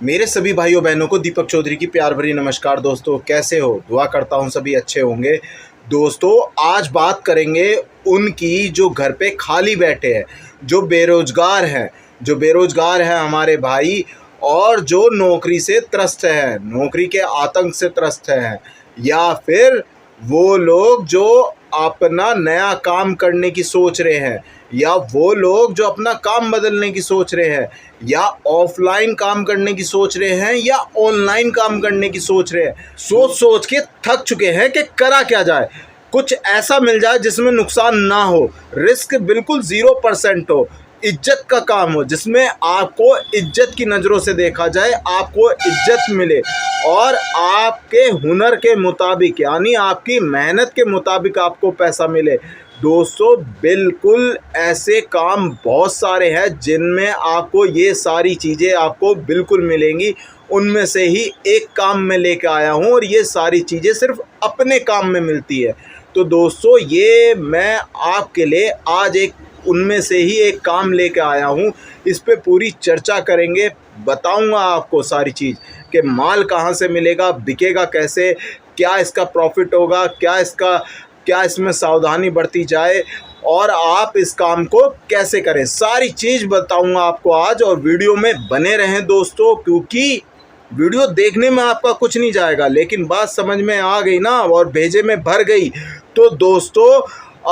मेरे सभी भाइयों बहनों को दीपक चौधरी की प्यार भरी नमस्कार। दोस्तों कैसे हो? दुआ करता हूँ सभी अच्छे होंगे। दोस्तों आज बात करेंगे उनकी जो घर पे खाली बैठे हैं, जो बेरोजगार हैं हमारे भाई, और जो नौकरी से त्रस्त हैं, नौकरी के आतंक से त्रस्त हैं, या फिर वो लोग जो अपना नया काम करने की सोच रहे हैं, या वो लोग जो अपना काम बदलने की सोच रहे हैं, या ऑफलाइन काम करने की सोच रहे हैं, या ऑनलाइन काम करने की सोच रहे हैं। सोच सोच के थक चुके हैं कि करा क्या जाए, कुछ ऐसा मिल जाए जिसमें नुकसान ना हो, रिस्क बिल्कुल 0% हो, इज्जत का काम हो, जिसमें आपको इज्जत की नज़रों से देखा जाए, आपको इज्जत मिले और आपके हुनर के मुताबिक यानी आपकी मेहनत के मुताबिक आपको पैसा मिले। दोस्तों बिल्कुल ऐसे काम बहुत सारे हैं जिनमें आपको ये सारी चीज़ें आपको बिल्कुल मिलेंगी। उनमें से ही एक काम मैं लेकर आया हूँ और ये सारी चीज़ें सिर्फ अपने काम में मिलती है। तो दोस्तों ये मैं आपके लिए आज उनमें से ही एक काम लेकर आया हूँ। इस पे पूरी चर्चा करेंगे, बताऊँगा आपको सारी चीज़ कि माल कहाँ से मिलेगा, बिकेगा कैसे, क्या इसका प्रॉफिट होगा, क्या इसमें सावधानी बरती जाए और आप इस काम को कैसे करें, सारी चीज़ बताऊंगा आपको आज। और वीडियो में बने रहें दोस्तों, क्योंकि वीडियो देखने में आपका कुछ नहीं जाएगा, लेकिन बात समझ में आ गई ना और भेजे में भर गई तो दोस्तों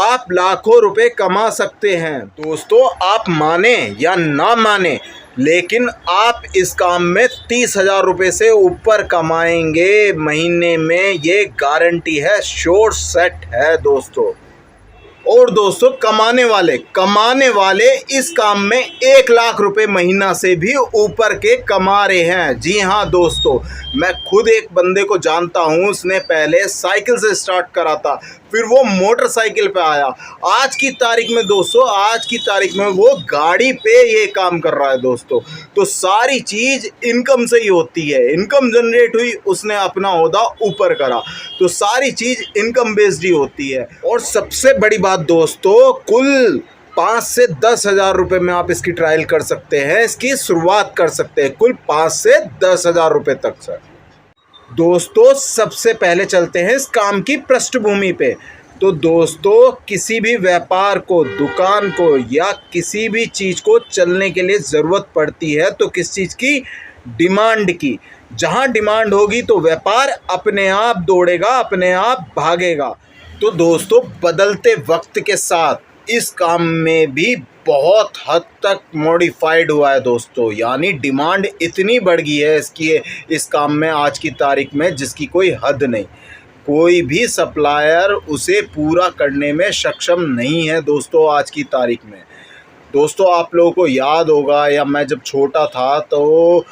आप लाखों रुपए कमा सकते हैं। दोस्तों आप माने या ना माने, लेकिन आप इस काम में 30,000 रुपये से ऊपर कमाएंगे महीने में, ये गारंटी है, श्योर सेट है दोस्तों। और दोस्तों कमाने वाले इस काम में 1,00,000 रुपये महीना से भी ऊपर के कमा रहे हैं। जी हाँ दोस्तों, मैं खुद एक बंदे को जानता हूँ, उसने पहले साइकिल से स्टार्ट करा था, फिर वो मोटरसाइकिल पे आया। आज की तारीख में वो गाड़ी पे ये काम कर रहा है दोस्तों। तो सारी चीज़ इनकम से ही होती है, इनकम जनरेट हुई, उसने अपना ओहदा ऊपर करा, तो सारी चीज़ इनकम बेस्ड ही होती है। और सबसे बड़ी बात दोस्तों, कुल 5 से 10,000 रुपये में आप इसकी ट्रायल कर सकते हैं, इसकी शुरुआत कर सकते हैं, कुल 5 से 10,000 रुपये तक सर। दोस्तों सबसे पहले चलते हैं इस काम की पृष्ठभूमि पे। तो दोस्तों किसी भी व्यापार को, दुकान को, या किसी भी चीज़ को चलने के लिए ज़रूरत पड़ती है तो किस चीज़ की? डिमांड की। जहाँ डिमांड होगी तो व्यापार अपने आप दौड़ेगा, अपने आप भागेगा। तो दोस्तों बदलते वक्त के साथ इस काम में भी बहुत हद तक मॉडिफाइड हुआ है दोस्तों, यानी डिमांड इतनी बढ़ गई है इस काम में आज की तारीख में जिसकी कोई हद नहीं। कोई भी सप्लायर उसे पूरा करने में सक्षम नहीं है दोस्तों आज की तारीख में। दोस्तों आप लोगों को याद होगा, या मैं जब छोटा था तो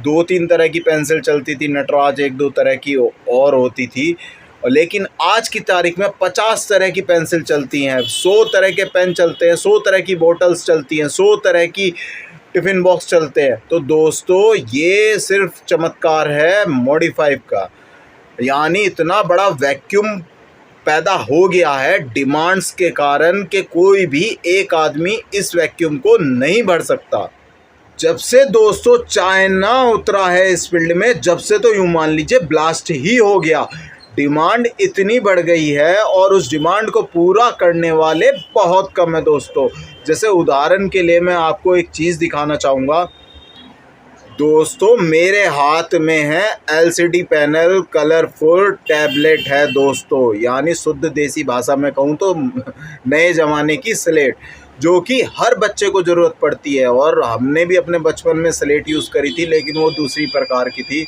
2-3 तरह की पेंसिल चलती थी, नटराज 1-2 तरह की और होती थी, लेकिन आज की तारीख में 50 तरह की पेंसिल चलती हैं, 100 तरह के पेन चलते हैं, 100 तरह की बोतल्स चलती हैं, 100 तरह की टिफ़िन बॉक्स चलते हैं। तो दोस्तों ये सिर्फ चमत्कार है मॉडिफाई का, यानी इतना बड़ा वैक्यूम पैदा हो गया है डिमांड्स के कारण कि कोई भी एक आदमी इस वैक्यूम को नहीं भर सकता। जब से दोस्तों चाइना उतरा है इस फील्ड में, जब से तो यूँ मान लीजिए ब्लास्ट ही हो गया। डिमांड इतनी बढ़ गई है और उस डिमांड को पूरा करने वाले बहुत कम है दोस्तों। जैसे उदाहरण के लिए मैं आपको एक चीज़ दिखाना चाहूँगा। दोस्तों मेरे हाथ में है LCD पैनल, कलरफुल टैबलेट है दोस्तों, यानी शुद्ध देसी भाषा में कहूँ तो नए ज़माने की स्लेट, जो कि हर बच्चे को ज़रूरत पड़ती है। और हमने भी अपने बचपन में स्लेट यूज़ करी थी, लेकिन वो दूसरी प्रकार की थी,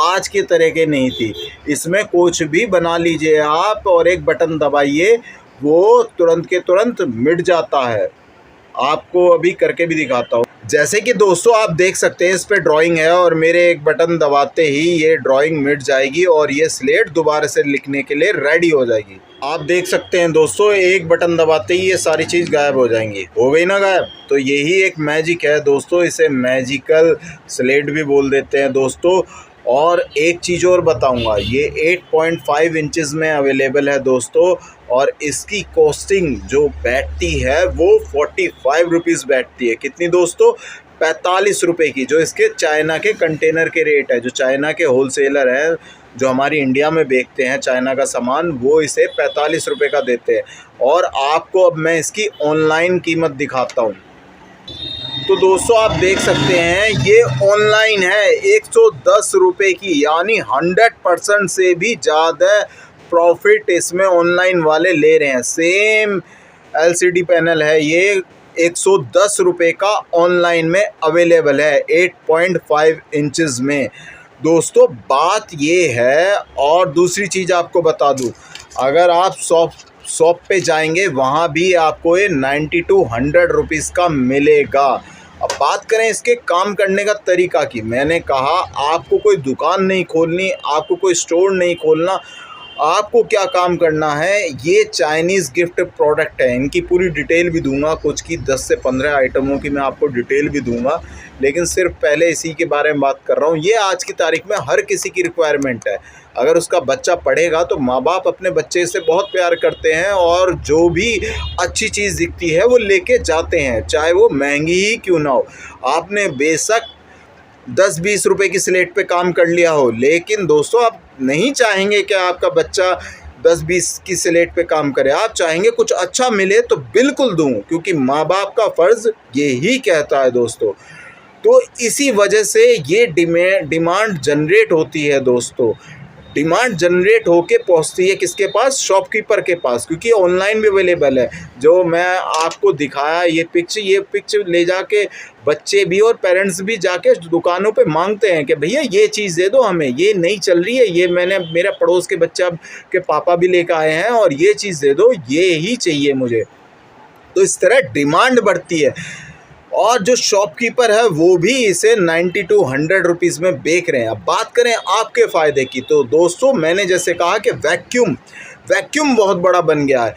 आज के तरह के नहीं थी। इसमें कुछ भी बना लीजिए आप और एक बटन दबाइए, वो तुरंत के तुरंत मिट जाता है। आपको अभी करके भी दिखाता हूँ। जैसे कि दोस्तों आप देख सकते हैं इस पे ड्राइंग है और मेरे एक बटन दबाते ही ये ड्राइंग मिट जाएगी और ये स्लेट दोबारा से लिखने के लिए रेडी हो जाएगी। आप देख सकते हैं दोस्तों, एक बटन दबाते ही ये सारी चीज़ गायब हो जाएंगी। हो गई ना गायब? तो यही एक मैजिक है दोस्तों, इसे मैजिकल स्लेट भी बोल देते हैं दोस्तों। और एक चीज़ और बताऊंगा, ये 8.5 इंचेस में अवेलेबल है दोस्तों, और इसकी कॉस्टिंग जो बैठती है वो 45 रुपीज़ बैठती है। कितनी दोस्तों? 45 रुपये की, जो इसके चाइना के कंटेनर के रेट है। जो चाइना के होलसेलर हैं जो हमारी इंडिया में बेचते हैं चाइना का सामान, वो इसे 45 रुपये का देते हैं। और आपको अब मैं इसकी ऑनलाइन कीमत दिखाता हूँ। तो दोस्तों आप देख सकते हैं ये ऑनलाइन है 110 रुपये की, यानी 100% से भी ज़्यादा प्रॉफिट इसमें ऑनलाइन वाले ले रहे हैं। सेम LCD पैनल है ये, 110 रुपये का ऑनलाइन में अवेलेबल है 8.5 इंचज़ में। दोस्तों बात ये है, और दूसरी चीज़ आपको बता दूं, अगर आप शॉप पे जाएंगे वहाँ भी आपको ये 90 to 100 रुपीज़ का मिलेगा। अब बात करें इसके काम करने का तरीका की, मैंने कहा आपको कोई दुकान नहीं खोलनी, आपको कोई स्टोर नहीं खोलना, आपको क्या काम करना है, ये चाइनीज़ गिफ्ट प्रोडक्ट है। इनकी पूरी डिटेल भी दूंगा, कुछ की 10 से 15 आइटमों की मैं आपको डिटेल भी दूंगा, लेकिन सिर्फ पहले इसी के बारे में बात कर रहा हूँ। ये आज की तारीख में हर किसी की रिक्वायरमेंट है। अगर उसका बच्चा पढ़ेगा तो माँ बाप अपने बच्चे से बहुत प्यार करते हैं, और जो भी अच्छी चीज़ दिखती है वो लेके जाते हैं, चाहे वो महंगी ही क्यों ना हो। आपने बेशक 10-20 रुपए की स्लेट पे काम कर लिया हो, लेकिन दोस्तों आप नहीं चाहेंगे कि आपका बच्चा 10-20 की स्लेट पे काम करे, आप चाहेंगे कुछ अच्छा मिले तो बिल्कुल दूं, क्योंकि माँ बाप का फ़र्ज़ ये ही कहता है दोस्तों। तो इसी वजह से ये डिमांड जनरेट होती है दोस्तों। डिमांड जनरेट होके पहुंचती है किसके पास? शॉपकीपर के पास, क्योंकि ऑनलाइन भी अवेलेबल है। जो मैं आपको दिखाया ये पिक्चर ले जाके बच्चे भी और पेरेंट्स भी जाके दुकानों पे मांगते हैं कि भैया ये चीज़ दे दो हमें, ये नहीं चल रही है, ये मैंने मेरा पड़ोस के बच्चा के पापा भी लेकर आए हैं और ये चीज़ दे दो, ये ही चाहिए मुझे। तो इस तरह डिमांड बढ़ती है, और जो शॉपकीपर है वो भी इसे 90 to 100 रुपीज़ में बेच रहे हैं। अब बात करें आपके फ़ायदे की, तो दोस्तों मैंने जैसे कहा कि वैक्यूम बहुत बड़ा बन गया है।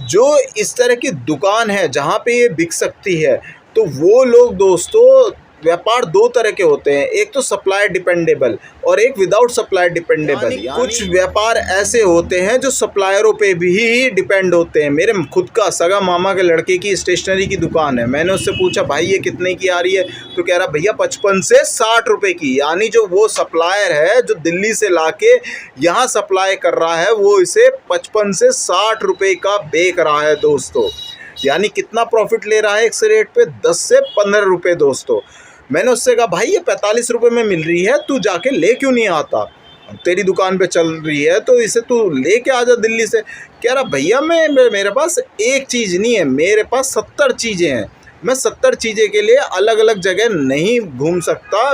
जो इस तरह की दुकान है जहाँ पे ये बिक सकती है, तो वो लोग दोस्तों, व्यापार दो तरह के होते हैं, एक तो सप्लाई डिपेंडेबल और एक विदाउट सप्लाई डिपेंडेबल। कुछ व्यापार ऐसे होते हैं जो सप्लायरों पे भी डिपेंड होते हैं। मेरे खुद का सगा मामा के लड़के की स्टेशनरी की दुकान है, मैंने उससे पूछा भाई ये कितने की आ रही है, तो कह रहा भैया 55 से 60 रुपये की। यानी जो वो सप्लायर है जो दिल्ली से लाके यहाँ सप्लाई कर रहा है, वो इसे 55 से 60 रुपये का बेच रहा है दोस्तों। यानी कितना प्रॉफिट ले रहा है एक रेट पे? 10 से 15 रुपये दोस्तों। मैंने उससे कहा भाई ये 45 रुपये में मिल रही है, तू जाके ले क्यों नहीं आता, तेरी दुकान पे चल रही है तो इसे तू ले के आ जा दिल्ली से। कह रहा भैया मेरे पास एक चीज़ नहीं है, मेरे पास 70 चीज़ें हैं, मैं 70 चीज़ें के लिए अलग अलग जगह नहीं घूम सकता,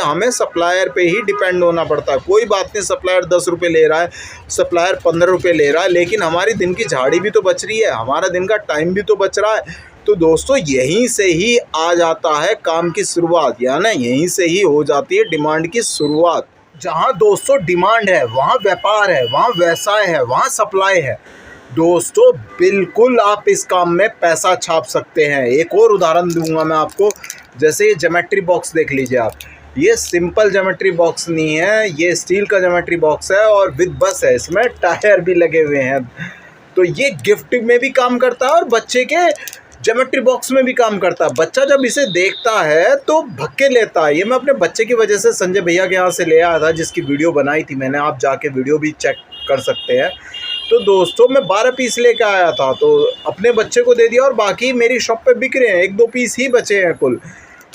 हमें सप्लायर पे ही डिपेंड होना पड़ता है। कोई बात नहीं, सप्लायर 10 रुपये ले रहा है, सप्लायर 15 रुपये ले रहा है, लेकिन हमारी दिन की झाड़ी भी तो बच रही है, हमारा दिन का टाइम भी तो बच रहा है। तो दोस्तों यहीं से ही आ जाता है काम की शुरुआत, यानी यहीं से ही हो जाती है डिमांड की शुरुआत। जहाँ दोस्तों डिमांड है वहाँ व्यापार है, वहाँ व्यवसाय है, वहाँ सप्लाई है दोस्तों। बिल्कुल आप इस काम में पैसा छाप सकते हैं। एक और उदाहरण दूंगा मैं आपको, जैसे ये ज्योमेट्री बॉक्स देख लीजिए आप, ये सिंपल ज्योमेट्री बॉक्स नहीं है, ये स्टील का ज्योमेट्री बॉक्स है और विद बस है, इसमें टायर भी लगे हुए हैं। तो ये गिफ्ट में भी काम करता है और बच्चे के ज्योमेट्री बॉक्स में भी काम करता है। बच्चा जब इसे देखता है तो भक्के लेता है। ये मैं अपने बच्चे की वजह से संजय भैया के यहाँ से ले आया था, जिसकी वीडियो बनाई थी मैंने, आप जाके वीडियो भी चेक कर सकते हैं। तो दोस्तों मैं 12 पीस लेकर आया था, तो अपने बच्चे को दे दिया और बाकी मेरी शॉप पे बिक रहे हैं, 1-2 पीस ही बचे हैं कुल।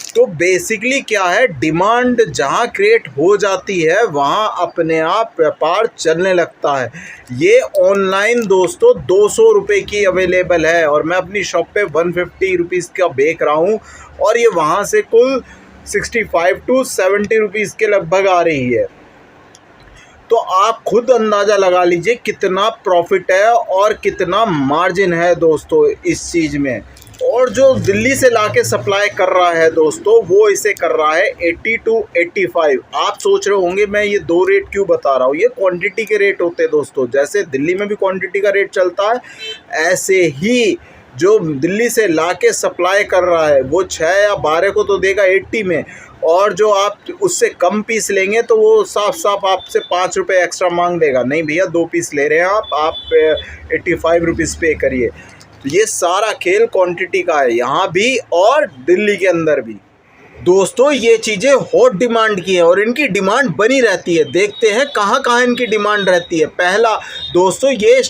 तो बेसिकली क्या है, डिमांड जहाँ क्रिएट हो जाती है वहाँ अपने आप व्यापार चलने लगता है। ये ऑनलाइन दोस्तों 200 रुपये की अवेलेबल है और मैं अपनी शॉप पे 150 रुपीज़ का बेच रहा हूँ, और ये वहाँ से कुल 65 to 70 रुपीज़ के लगभग आ रही है। तो आप खुद अंदाज़ा लगा लीजिए कितना प्रॉफिट है और कितना मार्जिन है दोस्तों इस चीज़ में। और जो दिल्ली से लाके सप्लाई कर रहा है दोस्तों, वो इसे कर रहा है 80 to 85। आप सोच रहे होंगे मैं ये 2 रेट क्यों बता रहा हूँ, ये क्वांटिटी के रेट होते हैं दोस्तों। जैसे दिल्ली में भी क्वांटिटी का रेट चलता है, ऐसे ही जो दिल्ली से लाके सप्लाई कर रहा है वो 6 या 12 को तो देगा 80 में, और जो आप उससे कम पीस लेंगे तो वो साफ साफ आपसे 5 रुपये एक्स्ट्रा मांग देगा। नहीं भैया 2 पीस ले रहे हैं आप 85 रुपीज़ पे करिए। तो ये सारा खेल क्वांटिटी का है यहाँ भी और दिल्ली के अंदर भी। दोस्तों ये चीज़ें हॉट डिमांड की है और इनकी डिमांड बनी रहती है। देखते हैं कहाँ कहाँ इनकी डिमांड रहती है। पहला दोस्तों, ये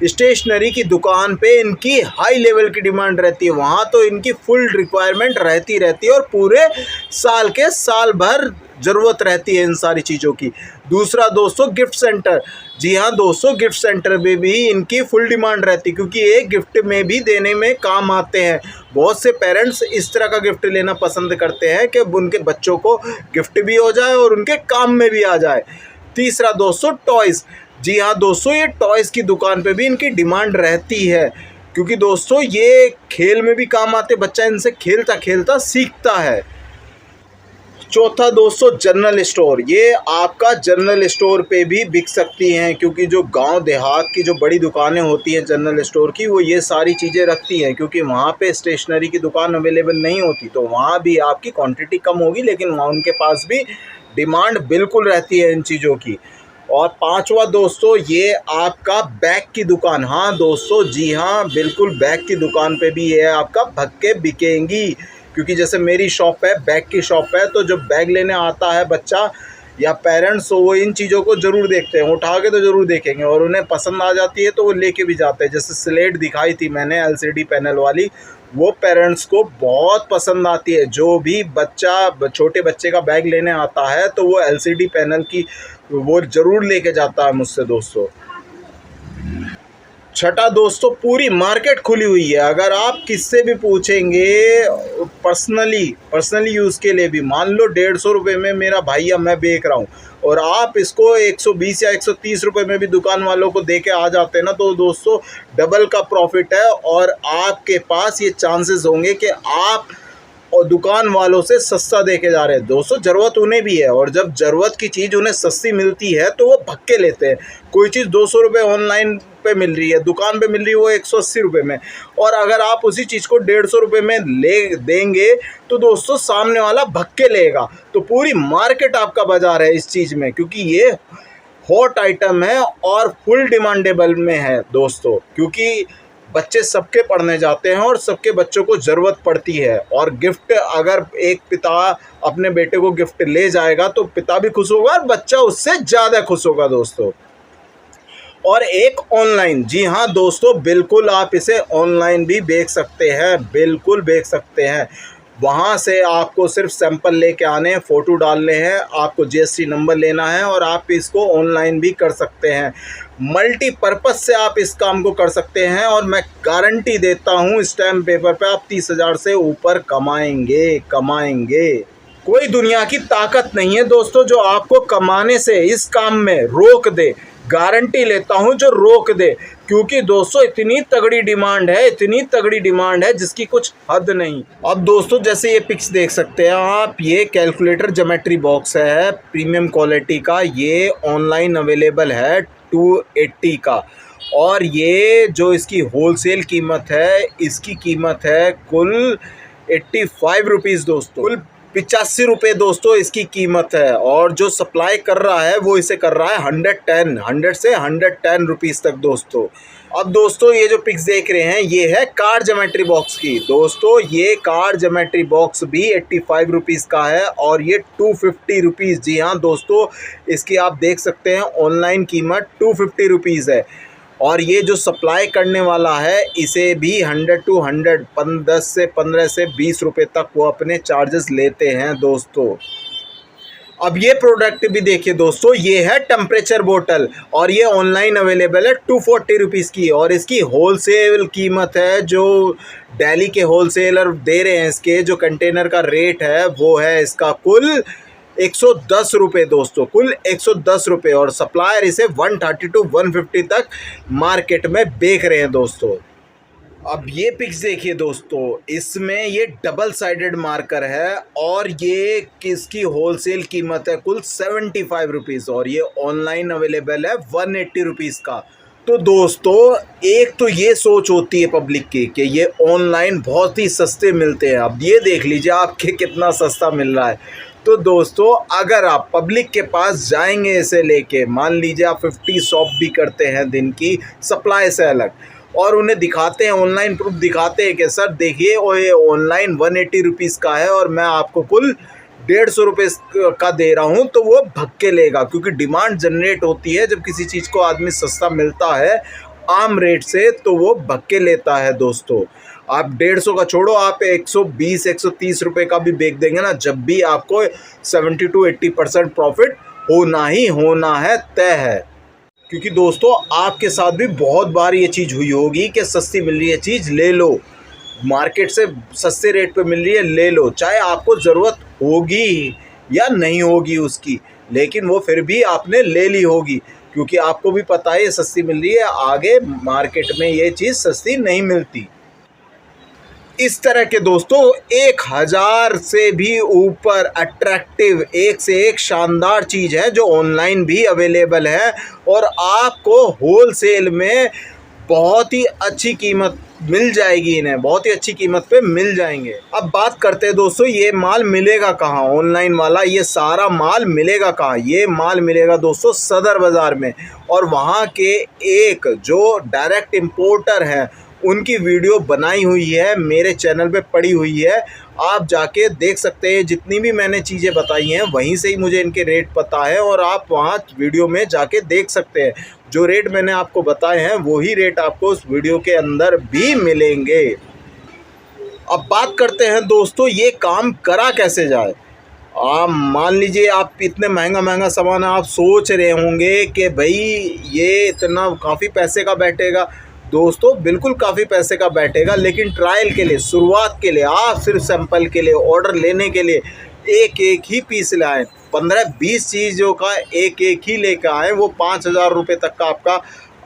स्टेशनरी की दुकान पे इनकी हाई लेवल की डिमांड रहती है। वहाँ तो इनकी फुल रिक्वायरमेंट रहती है और पूरे साल के साल भर ज़रूरत रहती है इन सारी चीज़ों की। दूसरा दोस्तों, गिफ्ट सेंटर। जी हाँ दोस्तों, गिफ्ट सेंटर में भी इनकी फुल डिमांड रहती है क्योंकि ये गिफ्ट में भी देने में काम आते हैं। बहुत से पेरेंट्स इस तरह का गिफ्ट लेना पसंद करते हैं कि उनके बच्चों को गिफ्ट भी हो जाए और उनके काम में भी आ जाए। तीसरा दोस्तों, टॉयज़। जी हाँ दोस्तों, ये टॉयज़ की दुकान पे भी इनकी डिमांड रहती है क्योंकि दोस्तों ये खेल में भी काम आते, बच्चा इनसे खेलता खेलता सीखता है। चौथा दोस्तों, जनरल स्टोर। ये आपका जनरल स्टोर पे भी बिक सकती हैं क्योंकि जो गांव देहात की जो बड़ी दुकानें होती हैं जनरल स्टोर की, वो ये सारी चीज़ें रखती हैं क्योंकि वहाँ पे स्टेशनरी की दुकान अवेलेबल नहीं होती, तो वहाँ भी आपकी क्वांटिटी कम होगी लेकिन वहाँ उनके पास भी डिमांड बिल्कुल रहती है इन चीज़ों की। और पांचवा दोस्तों, ये आपका बैग की दुकान। हाँ दोस्तों, जी हाँ बिल्कुल, बैग की दुकान पे भी ये आपका भक्के बिकेंगी क्योंकि जैसे मेरी शॉप है, बैग की शॉप है, तो जब बैग लेने आता है बच्चा या पेरेंट्स, वो इन चीज़ों को ज़रूर देखते हैं, उठा के तो ज़रूर देखेंगे और उन्हें पसंद आ जाती है तो वो लेके भी जाते हैं। जैसे स्लेट दिखाई थी मैंने LCD पैनल वाली, वो पेरेंट्स को बहुत पसंद आती है। जो भी बच्चा छोटे बच्चे का बैग लेने आता है तो वो LCD पैनल की वो ज़रूर लेके जाता है मुझसे दोस्तों। छठा दोस्तों, पूरी मार्केट खुली हुई है। अगर आप किससे भी पूछेंगे पर्सनली यूज़ के लिए भी, मान लो 150 रुपये में मेरा भाई या मैं बेच रहा हूँ और आप इसको 120 या 130 रुपये में भी दुकान वालों को दे के आ जाते हैं ना, तो दोस्तों डबल का प्रॉफिट है और आपके पास ये चांसेस होंगे कि आप और दुकान वालों से सस्ता दे के जा रहे हैं। दोस्तों ज़रूरत उन्हें भी है और जब ज़रूरत की चीज़ उन्हें सस्ती मिलती है तो वो भक्के लेते हैं। कोई चीज़ 200 रुपये ऑनलाइन पे मिल रही है, दुकान पे मिल रही है वो 180 रुपये में, और अगर आप उसी चीज़ को 150 रुपये में ले देंगे तो दोस्तों सामने वाला भक्के लेगा। तो पूरी मार्केट आपका बाजार है इस चीज़ में क्योंकि ये हॉट आइटम है और फुल डिमांडेबल में है दोस्तों, क्योंकि बच्चे सबके पढ़ने जाते हैं और सबके बच्चों को ज़रूरत पड़ती है। और गिफ्ट, अगर एक पिता अपने बेटे को गिफ्ट ले जाएगा तो पिता भी खुश होगा और बच्चा उससे ज़्यादा खुश होगा दोस्तों। और एक ऑनलाइन, जी हाँ दोस्तों बिल्कुल, आप इसे ऑनलाइन भी बेच सकते हैं, बिल्कुल बेच सकते हैं। वहाँ से आपको सिर्फ सैंपल लेके आने हैं, फ़ोटो डालने हैं, आपको GST नंबर लेना है और आप इसको ऑनलाइन भी कर सकते हैं। मल्टीपर्पज़ से आप इस काम को कर सकते हैं और मैं गारंटी देता हूँ स्टैम्प पेपर पे आप 30,000 से ऊपर कमाएंगे। कोई दुनिया की ताकत नहीं है दोस्तों जो आपको कमाने से इस काम में रोक दे। गारंटी लेता हूं जो रोक दे, क्योंकि दोस्तों इतनी तगड़ी डिमांड है जिसकी कुछ हद नहीं। अब दोस्तों जैसे ये पिक्स देख सकते हैं आप, ये कैलकुलेटर ज्योमेट्री बॉक्स है प्रीमियम क्वालिटी का, ये ऑनलाइन अवेलेबल है 280 का, और ये जो इसकी होलसेल कीमत है, इसकी कीमत है कुल 85 रुपीज़ दोस्तों, कुल 85 रुपये दोस्तों इसकी कीमत है। और जो सप्लाई कर रहा है वो इसे कर रहा है 100 से 110 रुपीज़ तक दोस्तों। अब दोस्तों ये जो पिक्स देख रहे हैं ये है कार ज्योमेट्री बॉक्स की। दोस्तों ये कार ज्योमेट्री बॉक्स भी 85 रुपीज़ का है और ये 250 रुपीज़, जी हाँ दोस्तों इसकी आप देख सकते हैं ऑनलाइन कीमत 250 रुपीज़ है। और ये जो सप्लाई करने वाला है इसे भी 100 to 100 15 से 20 रुपये तक वो अपने चार्जेस लेते हैं दोस्तों। अब ये प्रोडक्ट भी देखिए दोस्तों, ये है टेम्परेचर बोतल और ये ऑनलाइन अवेलेबल है 240 रुपीज़ की, और इसकी होलसेल कीमत है जो दिल्ली के होलसेलर दे रहे हैं, इसके जो कंटेनर का रेट है वो है इसका कुल 110 रुपये दोस्तों, कुल 110 रुपये, और सप्लायर इसे 130 to 150 तक मार्केट में बेच रहे हैं दोस्तों। अब ये पिक्स देखिए दोस्तों, इसमें ये डबल साइडेड मार्कर है और ये किसकी होलसेल कीमत है कुल 75 रुपीज़, और ये ऑनलाइन अवेलेबल है 180 रुपीज़ का। तो दोस्तों एक तो ये सोच होती है पब्लिक की कि ये ऑनलाइन बहुत ही सस्ते मिलते हैं, अब ये देख लीजिए आपके कितना सस्ता मिल रहा है। तो दोस्तों अगर आप पब्लिक के पास जाएंगे इसे लेके, मान लीजिए आप 50 शॉप भी करते हैं दिन की सप्लाई से अलग, और उन्हें दिखाते हैं, ऑनलाइन प्रूफ दिखाते हैं कि सर देखिए और ये ऑनलाइन 180 रुपीज़ का है और मैं आपको कुल 150 रुपये का दे रहा हूँ, तो वो भक्के लेगा, क्योंकि डिमांड जनरेट होती है जब किसी चीज़ को आदमी सस्ता मिलता है आम रेट से, तो वो भक्के लेता है दोस्तों। आप 150 का छोड़ो, आप 120 130 रुपये का भी बेच देंगे ना, जब भी आपको 70 to 80% प्रॉफिट होना ही होना है, तय है। क्योंकि दोस्तों आपके साथ भी बहुत बार ये चीज़ हुई होगी कि सस्ती मिल रही है चीज़, ले लो, मार्केट से सस्ते रेट पे मिल रही है, ले लो, चाहे आपको ज़रूरत होगी या नहीं होगी उसकी, लेकिन वो फिर भी आपने ले ली होगी, क्योंकि आपको भी पता है ये सस्ती मिल रही है, आगे मार्केट में ये चीज़ सस्ती नहीं मिलती। इस तरह के दोस्तों 1000 से भी ऊपर अट्रैक्टिव, एक से एक शानदार चीज़ है जो ऑनलाइन भी अवेलेबल है और आपको होलसेल में बहुत ही अच्छी कीमत मिल जाएगी, इन्हें बहुत ही अच्छी कीमत पे मिल जाएंगे। अब बात करते हैं दोस्तों ये माल मिलेगा कहाँ, ऑनलाइन वाला ये सारा माल मिलेगा कहाँ। ये माल मिलेगा दोस्तों सदर बाज़ार में, और वहाँ के एक जो डायरेक्ट इम्पोर्टर हैं उनकी वीडियो बनाई हुई है, मेरे चैनल पे पड़ी हुई है, आप जाके देख सकते हैं। जितनी भी मैंने चीज़ें बताई हैं वहीं से ही मुझे इनके रेट पता है, और आप वहाँ वीडियो में जाके देख सकते हैं। जो रेट मैंने आपको बताए हैं वही रेट आपको उस वीडियो के अंदर भी मिलेंगे। अब बात करते हैं दोस्तों ये काम करा कैसे जाए। आप मान लीजिए आप इतने महंगा सामान आप सोच रहे होंगे कि भाई ये इतना काफ़ी पैसे का बैठेगा। दोस्तों बिल्कुल काफ़ी पैसे का बैठेगा, लेकिन ट्रायल के लिए, शुरुआत के लिए, आप सिर्फ सैंपल के लिए, ऑर्डर लेने के लिए एक एक ही पीस लाएँ, 15-20 चीज़ों का एक एक ही लेकर आएँ, वो 5000 रुपये तक का आपका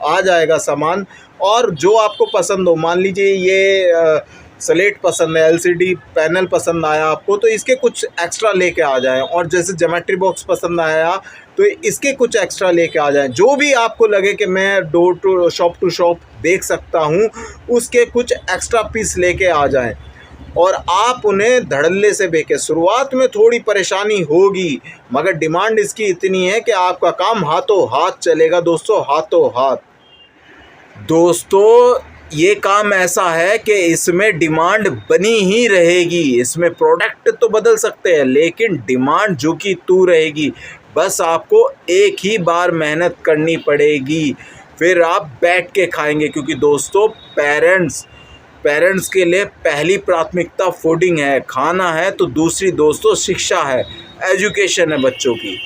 आ जाएगा सामान। और जो आपको पसंद हो, मान लीजिए ये स्लेट पसंद है, LCD पैनल पसंद आया आपको, तो इसके कुछ एक्स्ट्रा लेके आ जाएं। और जैसे ज्योमेट्री बॉक्स पसंद आया तो इसके कुछ एक्स्ट्रा लेके आ जाएं। जो भी आपको लगे कि मैं डोर टू शॉप देख सकता हूँ, उसके कुछ एक्स्ट्रा पीस लेके आ जाएं और आप उन्हें धड़ल्ले से बेचें। शुरुआत में थोड़ी परेशानी होगी, मगर डिमांड इसकी इतनी है कि आपका काम हाथों हाथ चलेगा दोस्तों, हाथों हाथ। दोस्तों ये काम ऐसा है कि इसमें डिमांड बनी ही रहेगी। इसमें प्रोडक्ट तो बदल सकते हैं लेकिन डिमांड जो कि तू रहेगी। बस आपको एक ही बार मेहनत करनी पड़ेगी, फिर आप बैठ के खाएंगे। क्योंकि दोस्तों पेरेंट्स के लिए पहली प्राथमिकता फूडिंग है, खाना है, तो दूसरी दोस्तों शिक्षा है, एजुकेशन है बच्चों की।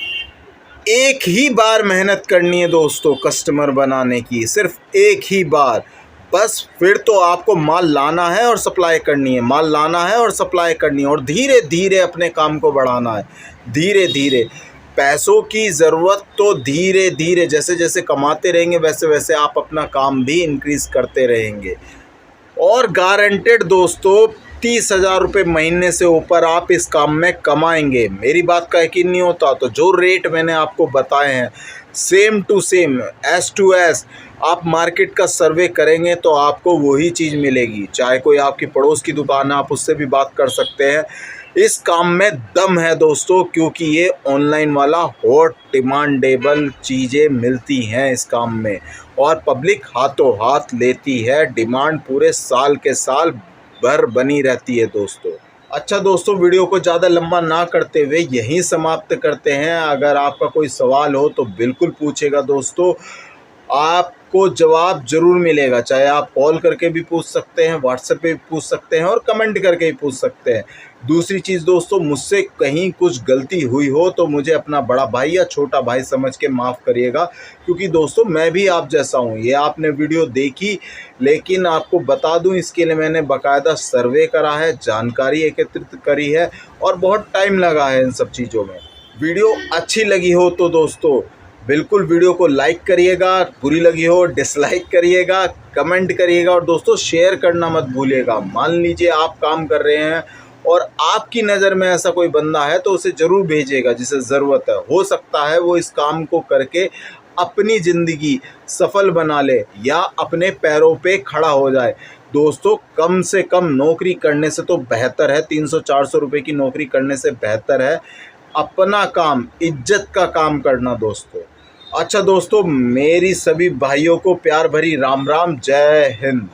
एक ही बार मेहनत करनी है दोस्तों कस्टमर बनाने की, सिर्फ एक ही बार बस। फिर तो आपको माल लाना है और सप्लाई करनी है, माल लाना है और सप्लाई करनी है, और धीरे धीरे अपने काम को बढ़ाना है। धीरे धीरे पैसों की ज़रूरत तो धीरे धीरे जैसे जैसे कमाते रहेंगे वैसे वैसे आप अपना काम भी इंक्रीज़ करते रहेंगे। और गारंटेड दोस्तों 30,000 रुपये महीने से ऊपर आप इस काम में कमाएंगे। मेरी बात का यकीन नहीं होता तो जो रेट मैंने आपको बताए हैं same to same, S to S आप मार्केट का सर्वे करेंगे तो आपको वही चीज़ मिलेगी। चाहे कोई आपकी पड़ोस की दुकान है, आप उससे भी बात कर सकते हैं। इस काम में दम है दोस्तों, क्योंकि ये ऑनलाइन वाला हॉट डिमांडेबल चीज़ें मिलती हैं इस काम में, और पब्लिक हाथों हाथ लेती है। डिमांड पूरे साल के साल भर बनी रहती है दोस्तों। अच्छा दोस्तों, वीडियो को ज़्यादा लंबा ना करते हुए यहीं समाप्त करते हैं। अगर आपका कोई सवाल हो तो बिल्कुल पूछेगा दोस्तों, आपको जवाब ज़रूर मिलेगा। चाहे आप कॉल करके भी पूछ सकते हैं, व्हाट्सएप पे भी पूछ सकते हैं, और कमेंट करके भी पूछ सकते हैं। दूसरी चीज़ दोस्तों, मुझसे कहीं कुछ गलती हुई हो तो मुझे अपना बड़ा भाई या छोटा भाई समझ के माफ़ करिएगा, क्योंकि दोस्तों मैं भी आप जैसा हूँ। ये आपने वीडियो देखी, लेकिन आपको बता दूँ इसके लिए मैंने बाकायदा सर्वे करा है, जानकारी एकत्रित करी है, और बहुत टाइम लगा है इन सब चीज़ों में। वीडियो अच्छी लगी हो तो दोस्तों बिल्कुल वीडियो को लाइक करिएगा, बुरी लगी हो डिसलाइक करिएगा, कमेंट करिएगा, और दोस्तों शेयर करना मत भूलिएगा। मान लीजिए आप काम कर रहे हैं और आपकी नज़र में ऐसा कोई बंदा है तो उसे ज़रूर भेजिएगा जिसे ज़रूरत है। हो सकता है वो इस काम को करके अपनी ज़िंदगी सफल बना ले या अपने पैरों पे खड़ा हो जाए। दोस्तों कम से कम नौकरी करने से तो बेहतर है, 300-400 रुपये की नौकरी करने से बेहतर है अपना काम, इज्जत का काम करना दोस्तों। अच्छा दोस्तों, मेरी सभी भाइयों को प्यार भरी राम राम, जय हिंद।